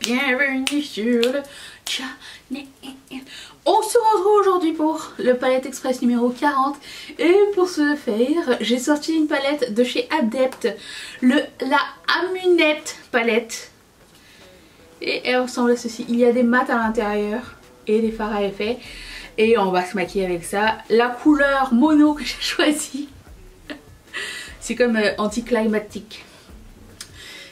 bienvenue sur le channel. On se retrouve aujourd'hui pour le Palette Express numéro 40. Et pour ce faire, j'ai sorti une palette de chez Adept, la Amunette palette. Et elle ressemble à ceci. Il y a des mats à l'intérieur et des fards à effet. Et on va se maquiller avec ça. La couleur mono que j'ai choisie, c'est comme anticlimatique.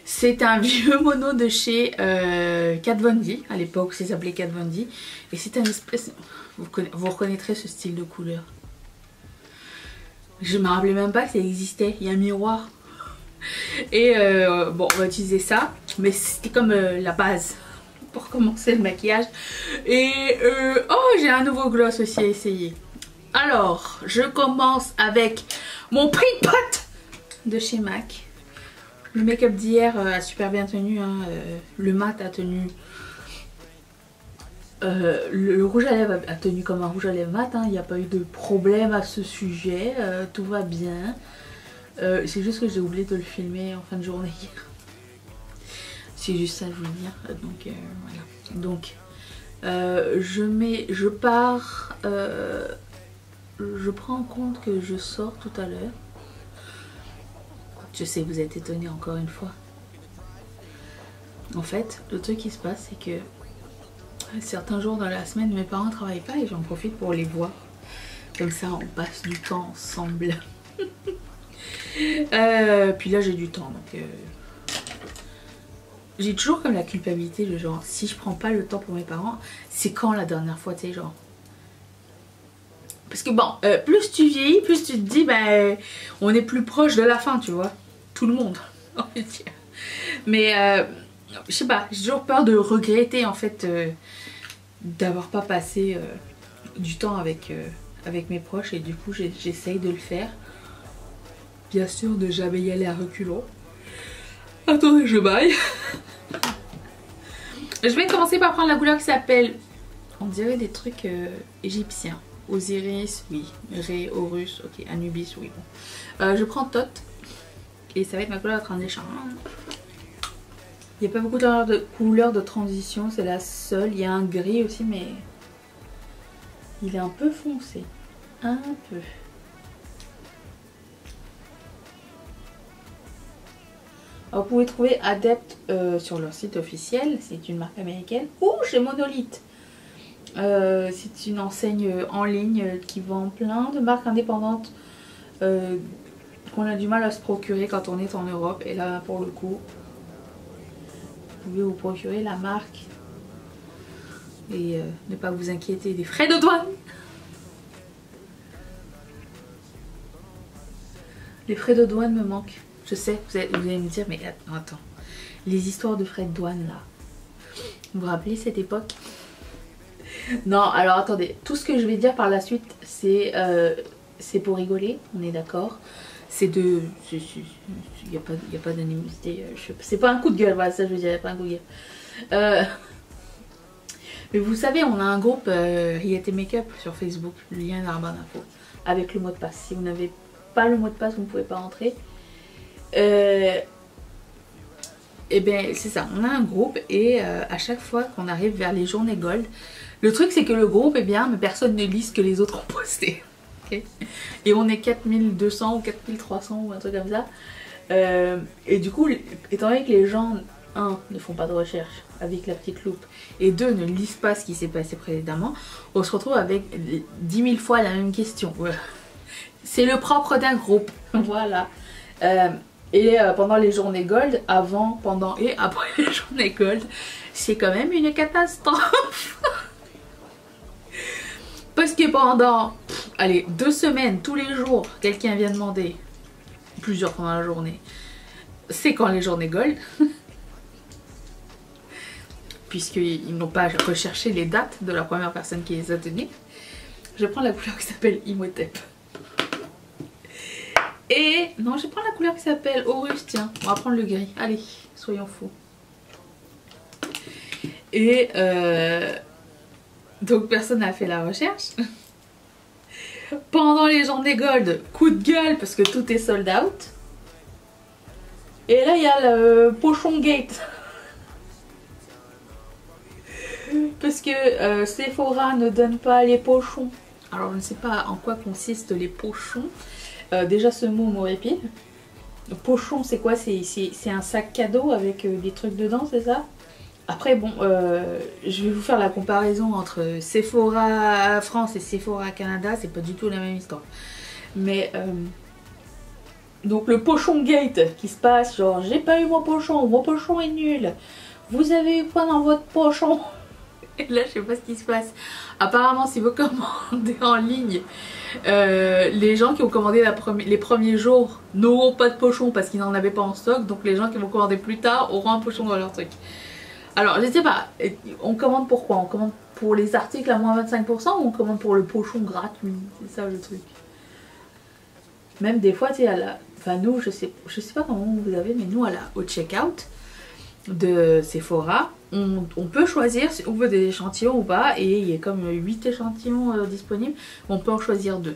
C'est un vieux mono de chez Kat Von D. À l'époque, ça s'appelait Kat Von D. Et c'est un espèce... Vous reconnaîtrez ce style de couleur. Je me rappelais même pas que ça existait. Il y a un miroir. Et bon, on va utiliser ça. Mais c'était comme la base pour commencer le maquillage. Et oh, j'ai un nouveau gloss aussi à essayer. Alors, je commence avec mon prix de pote de chez MAC. Le make-up d'hier a super bien tenu, hein. Le mat a tenu, le rouge à lèvres a tenu comme un rouge à lèvres mat, hein. Il n'y a pas eu de problème à ce sujet, tout va bien. C'est juste que j'ai oublié de le filmer en fin de journée hier. C'est juste ça, je veux dire. Donc voilà. Donc je pars, je prends en compte que je sors tout à l'heure. Je sais, vous êtes étonnés encore une fois. En fait, le truc qui se passe, c'est que certains jours dans la semaine, mes parents ne travaillent pas et j'en profite pour les voir. Comme ça, on passe du temps ensemble. Puis là, j'ai du temps, donc... J'ai toujours comme la culpabilité de genre, si je prends pas le temps pour mes parents, c'est quand la dernière fois, tu sais, genre... Parce que bon, plus tu vieillis, plus tu te dis, ben, on est plus proche de la fin, tu vois. Tout le monde, on va dire. Mais, je sais pas, j'ai toujours peur de regretter, en fait, d'avoir pas passé du temps avec mes proches. Et du coup, j'essaye de le faire. Bien sûr, de jamais y aller à reculons. Attendez, je baille. Je vais commencer par prendre la couleur qui s'appelle, on dirait des trucs égyptiens. Osiris, oui. Ré, Horus, ok. Anubis, oui. Bon. Je prends Tot. Et ça va être ma couleur de transition. Il n'y a pas beaucoup de couleurs de transition. C'est la seule. Il y a un gris aussi, mais il est un peu foncé. Un peu. Alors, vous pouvez trouver Adept sur leur site officiel. C'est une marque américaine. Ouh, chez Monolith. C'est une enseigne en ligne qui vend plein de marques indépendantes qu'on a du mal à se procurer quand on est en Europe. Et là, pour le coup, vous pouvez vous procurer la marque et ne pas vous inquiéter des frais de douane. Les frais de douane me manquent. Je sais, vous allez me dire, mais attends, les histoires de frais de douane là, vous vous rappelez cette époque? Non, alors attendez, tout ce que je vais dire par la suite, c'est pour rigoler, on est d'accord. C'est de... Il n'y a pas d'animosité, c'est pas un coup de gueule, voilà, ça je veux dire, il n'y a pas un coup de gueule. Mais vous savez, on a un groupe Riette Makeup sur Facebook, le lien est dans la barre d'infos, avec le mot de passe. Si vous n'avez pas le mot de passe, vous ne pouvez pas entrer. Et bien c'est ça, on a un groupe et à chaque fois qu'on arrive vers les journées gold, le truc c'est que le groupe, eh bien, mais personne ne lit ce que les autres ont posté. Okay, et on est 4200 ou 4300 ou un truc comme ça. Et du coup, étant donné que les gens, un, ne font pas de recherche avec la petite loupe, et deux, ne lisent pas ce qui s'est passé précédemment, on se retrouve avec 10 000 fois la même question. Voilà. C'est le propre d'un groupe. Voilà. Et pendant les journées gold, avant, pendant et après les journées gold, c'est quand même une catastrophe. Parce que pendant, allez, 2 semaines, tous les jours, quelqu'un vient demander, plusieurs pendant la journée, c'est quand les journées gold. Puisqu'ils n'ont pas recherché les dates de la première personne qui les a données. Je prends la couleur qui s'appelle Imhotep. Et non, je prends la couleur qui s'appelle Horus, tiens, on va prendre le gris. Allez, soyons fous. Et donc personne n'a fait la recherche. Pendant les journées gold, coup de gueule parce que tout est sold out. Et là il y a le Pochon Gate. parce que Sephora ne donne pas les pochons. Alors je ne sais pas en quoi consistent les pochons. Déjà ce mot m'horripile. Pochon c'est quoi? C'est un sac cadeau avec des trucs dedans, c'est ça? Après bon, je vais vous faire la comparaison entre Sephora France et Sephora Canada, c'est pas du tout la même histoire. Mais donc le pochon gate qui se passe, genre j'ai pas eu mon pochon est nul. Vous avez eu quoi dans votre pochon? Et là je sais pas ce qui se passe. Apparemment si vous commandez en ligne, les gens qui ont commandé les premiers jours n'auront pas de pochon parce qu'ils n'en avaient pas en stock. Donc les gens qui vont commander plus tard auront un pochon dans leur truc. Alors je sais pas, on commande pour quoi? On commande pour les articles à moins 25% ou on commande pour le pochon gratuit? C'est ça le truc. Même des fois tu sais à la... Enfin nous je sais pas comment vous avez, mais nous au checkout de Sephora, on peut choisir si on veut des échantillons ou pas, et il y a comme 8 échantillons disponibles, on peut en choisir 2.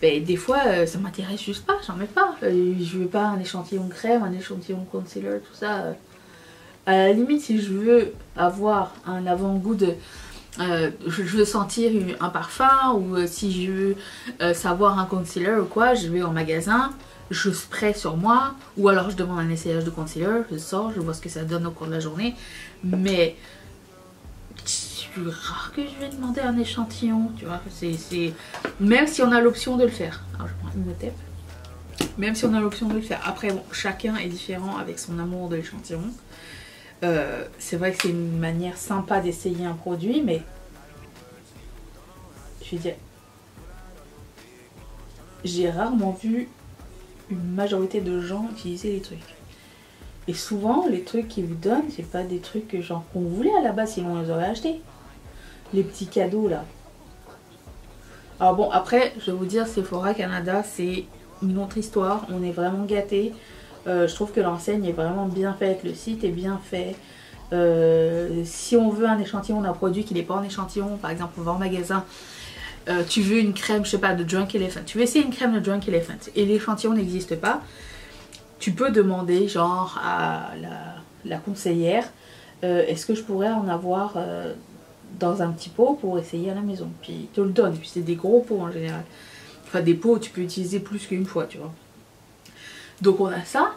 Mais des fois ça m'intéresse juste pas, j'en mets pas. Je veux pas un échantillon crème, un échantillon concealer, tout ça. À la limite si je veux avoir un avant-goût de... je veux sentir un parfum, ou si je veux savoir un concealer ou quoi, je vais en magasin, je spray sur moi, ou alors je demande un essayage de concealer, je sors, je vois ce que ça donne au cours de la journée. Mais c'est rare que je vais demander un échantillon, tu vois. Même si on a l'option de le faire. Alors je prends une tape. Même si on a l'option de le faire. Après bon, chacun est différent avec son amour de l'échantillon. C'est vrai que c'est une manière sympa d'essayer un produit, mais je veux dire, j'ai rarement vu une majorité de gens utiliser les trucs. Et souvent, les trucs qu'ils vous donnent, c'est pas des trucs que genre qu'on voulait à la base, sinon on les aurait achetés. Les petits cadeaux là. Alors bon, après, je vais vous dire, Sephora Canada, c'est une autre histoire. On est vraiment gâtés. Je trouve que l'enseigne est vraiment bien faite, le site est bien fait. Si on veut un échantillon d'un produit qui n'est pas en échantillon, par exemple on va en magasin, tu veux une crème, je sais pas, de Drunk Elephant, tu veux essayer une crème de Drunk Elephant et l'échantillon n'existe pas, tu peux demander genre à la conseillère, est-ce que je pourrais en avoir dans un petit pot pour essayer à la maison, puis ils te le donnent, puis c'est des gros pots en général, enfin des pots tu peux utiliser plus qu'une fois, tu vois. Donc on a ça,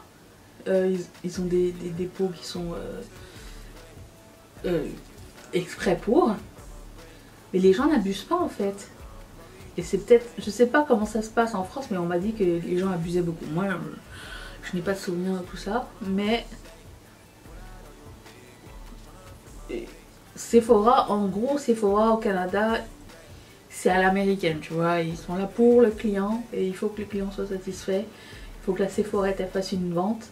ils ont des pots qui sont exprès pour, mais les gens n'abusent pas en fait. Et c'est peut-être, je sais pas comment ça se passe en France, mais on m'a dit que les gens abusaient beaucoup. Moi je n'ai pas de souvenir de tout ça, mais Sephora, en gros Sephora au Canada, c'est à l'américaine, tu vois, ils sont là pour le client et il faut que le client soit satisfait. Il faut que la Sephora elle fasse une vente.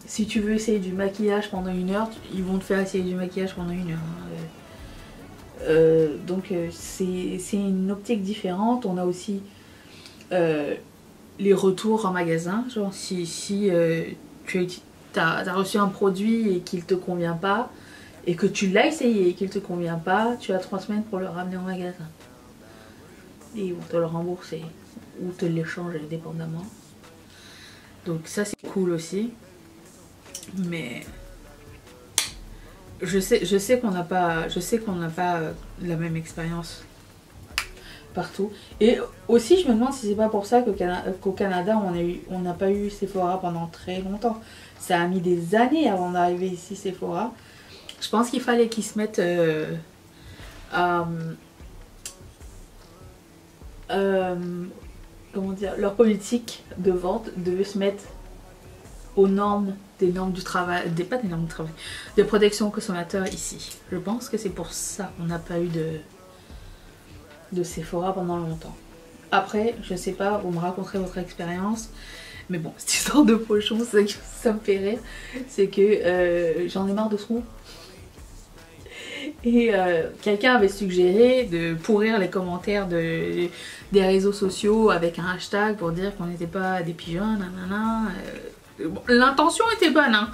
Si tu veux essayer du maquillage pendant 1 heure, ils vont te faire essayer du maquillage pendant 1 heure. Donc c'est une optique différente. On a aussi les retours en magasin. Genre si tu as reçu un produit et qu'il te convient pas, et que tu l'as essayé et qu'il te convient pas, tu as 3 semaines pour le ramener en magasin. Et ils vont te le rembourser ou te l'échanger dépendamment. Donc ça c'est cool aussi. Mais je sais qu'on n'a pas la même expérience partout. Et aussi je me demande si c'est pas pour ça qu'au Canada on n'a pas eu Sephora pendant très longtemps. Ça a mis des années avant d'arriver ici Sephora. Je pense qu'il fallait qu'ils se mettent comment dire, leur politique de vente devait se mettre aux normes, des normes du travail, pas des normes du travail, de protection aux consommateurs ici. Je pense que c'est pour ça qu'on n'a pas eu de Sephora pendant longtemps. Après, je sais pas, vous me raconterez votre expérience, mais bon, cette histoire de pochon, ça me fait rire, c'est que j'en ai marre de ce mot. Et quelqu'un avait suggéré de pourrir les commentaires des réseaux sociaux avec un hashtag pour dire qu'on n'était pas des pigeons, nanana. Bon, l'intention était bonne, hein.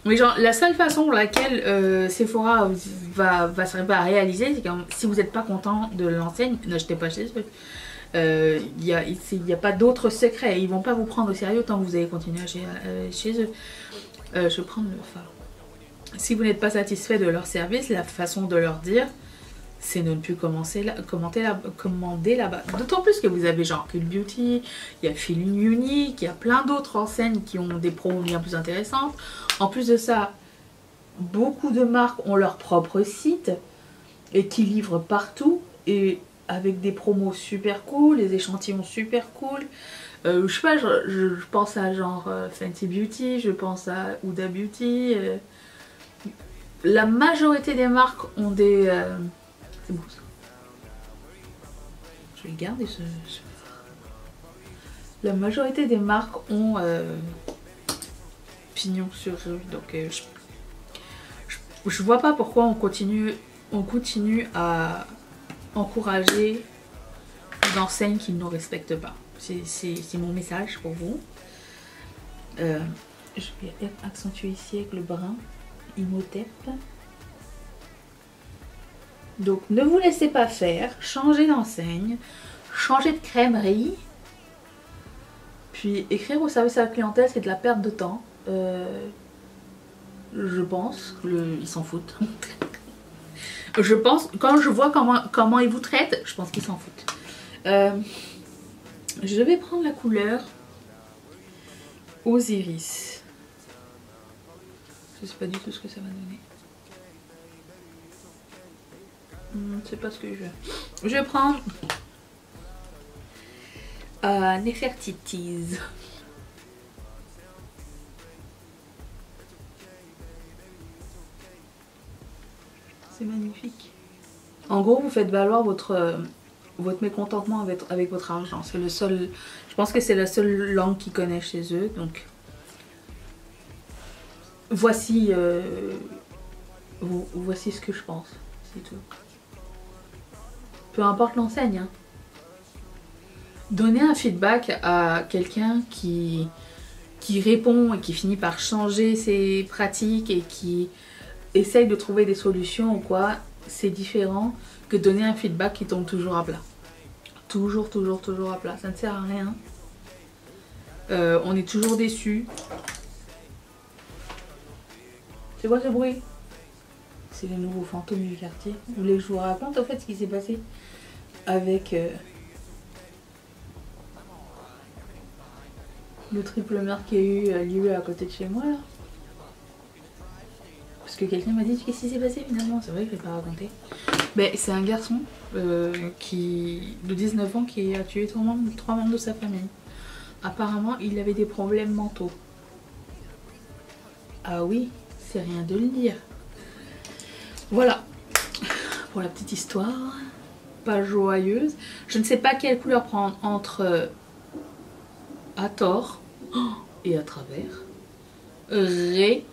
Mais genre, la seule façon pour laquelle Sephora va s'arriver à réaliser, c'est que si vous n'êtes pas content de l'enseigne, n'achetez pas chez eux. Il n'y a pas d'autre secret. Ils vont pas vous prendre au sérieux tant que vous allez continuer chez eux. Je vais prendre le phare. Si vous n'êtes pas satisfait de leur service, la façon de leur dire, c'est de ne plus commander là-bas. D'autant plus que vous avez genre Cult Beauty, il y a Feeling Unique, il y a plein d'autres enseignes qui ont des promos bien plus intéressantes. En plus de ça, beaucoup de marques ont leur propre site et qui livrent partout et avec des promos super cool, des échantillons super cool. Je sais pas, je pense à genre Fenty Beauty, je pense à Huda Beauty. La majorité des marques ont des... c'est beau ça. Je vais le garder ce... La majorité des marques ont pignon sur rue. Donc je vois pas pourquoi on continue à encourager des enseignes qui ne nous respectent pas. C'est mon message pour vous. Je vais accentuer ici avec le brun Imhotep. Donc ne vous laissez pas faire, changez d'enseigne, changez de crèmerie. Puis écrire au service à la clientèle, c'est de la perte de temps. Je pense, ils s'en foutent. Je pense, quand je vois comment ils vous traitent, je pense qu'ils s'en foutent. Je vais prendre la couleur Osiris. Je sais pas du tout ce que ça va donner. C'est pas ce que je veux. Je vais prendre Nefertiti's. C'est magnifique. En gros, vous faites valoir votre mécontentement avec votre argent. C'est le seul. Je pense que c'est la seule langue qu'ils connaissent chez eux. Donc, voici ce que je pense. C'est tout. Peu importe l'enseigne. Hein. Donnez un feedback à quelqu'un qui répond et qui finit par changer ses pratiques et qui essaye de trouver des solutions ou quoi. C'est différent que donner un feedback qui tombe toujours à plat. Toujours à plat. Ça ne sert à rien. On est toujours déçus. C'est quoi ce bruit? C'est les nouveaux fantômes du quartier. Vous voulez que je vous raconte en fait ce qui s'est passé avec le triple meurtre qui a eu lieu à côté de chez moi là? Parce que quelqu'un m'a dit qu'est-ce qui s'est passé finalement. C'est vrai que je l'ai pas raconté. Ben, c'est un garçon de 19 ans qui a tué 3 membres de sa famille. Apparemment il avait des problèmes mentaux. Ah oui, c'est rien de le dire. Voilà pour la petite histoire. Pas joyeuse. Je ne sais pas quelle couleur prendre entre à tort et à travers. Ré.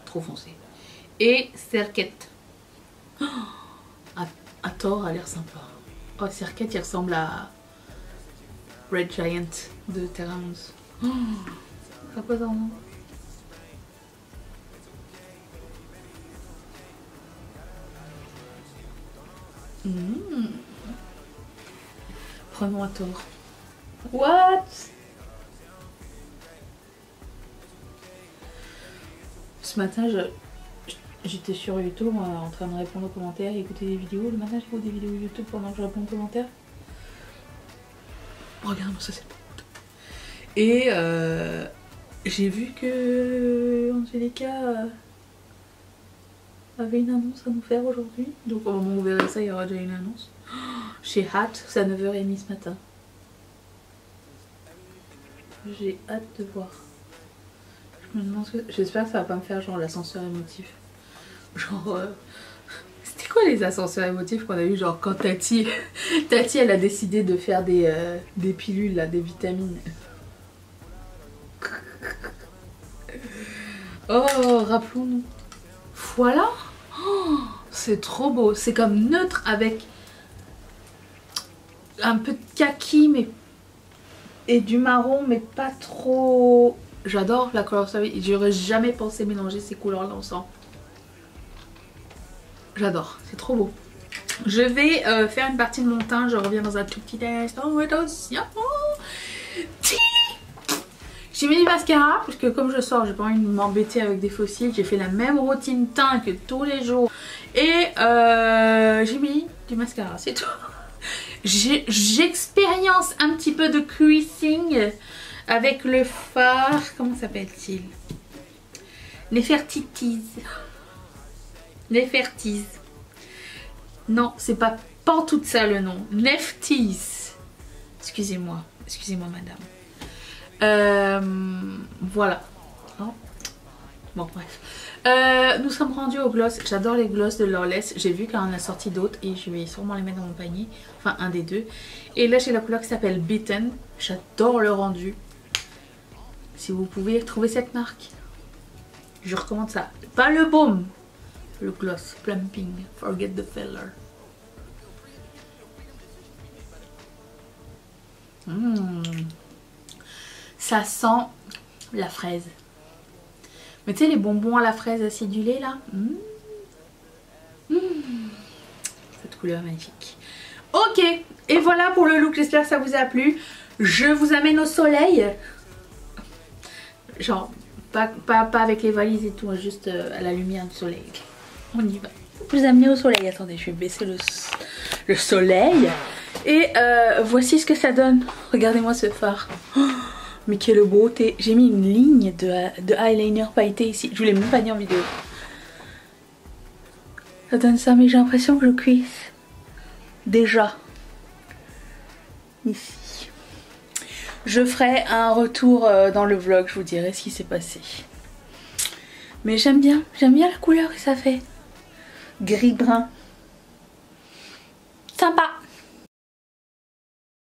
Trop foncé. Et Serquette. À tort a l'air sympa. Oh, Serquette il ressemble à Red Giant de Terra 11. Oh, ça pas ça, non? Prenons à tort. What? Ce matin, j'étais sur YouTube en train de répondre aux commentaires et écouter des vidéos. Le matin, j'écoute des vidéos YouTube pendant que je réponds aux commentaires. Regarde-moi ça, c'est beau. Et j'ai vu que Angelica avait une annonce à nous faire aujourd'hui. Donc au moment où vous verrez ça, il y aura déjà une annonce. J'ai hâte, c'est à 9h30 ce matin. J'ai hâte de voir. Je me demande j'espère que ça va pas me faire genre l'ascenseur émotif. Genre... C'était quoi les ascenseurs émotifs qu'on a eu genre quand Tati elle a décidé de faire des pilules là, des vitamines. Oh, rappelons-nous. Voilà. Oh, c'est trop beau. C'est comme neutre avec un peu de kaki mais et du marron mais pas trop. J'adore la couleur service. J'aurais jamais pensé mélanger ces couleurs là ensemble. J'adore, c'est trop beau. Je vais faire une partie de mon teint. Je reviens dans un tout petit instant. Attention. J'ai mis du mascara parce que comme je sors, j'ai pas envie de m'embêter avec des fossiles. J'ai fait la même routine teint que tous les jours. Et j'ai mis du mascara, c'est tout. J'expérience un petit peu de creasing avec le fard. Comment s'appelle-t-il? Nefertiti. Nefertiti. Non, c'est pas tout ça le nom. Neftis. Excusez-moi. Excusez-moi madame. Voilà. Oh. Bon bref. Nous sommes rendus au gloss. J'adore les gloss de Lawless. J'ai vu qu'on en a sorti d'autres et je vais sûrement les mettre dans mon panier. Enfin un des deux. Et là j'ai la couleur qui s'appelle Bitten. J'adore le rendu. Si vous pouvez trouver cette marque, je recommande ça. Pas le baume. Le gloss. Plumping. Forget the filler. Ça sent la fraise. Mais tu sais les bonbons à la fraise acidulés là. Cette couleur magnifique. Ok, et voilà pour le look, j'espère que ça vous a plu. Je vous amène au soleil. Genre, pas avec les valises et tout, juste à la lumière du soleil. On y va. Je vous amène au soleil. Attendez, je vais baisser le soleil. Et voici ce que ça donne. Regardez-moi ce fard. Oh, mais quelle beauté. J'ai mis une ligne de eyeliner pailleté ici. Je vous l'ai même pas dit en vidéo. Ça donne ça, mais j'ai l'impression que je cuisse. Déjà. Ici. Je ferai un retour dans le vlog. Je vous dirai ce qui s'est passé. Mais j'aime bien la couleur que ça fait. Gris-brun.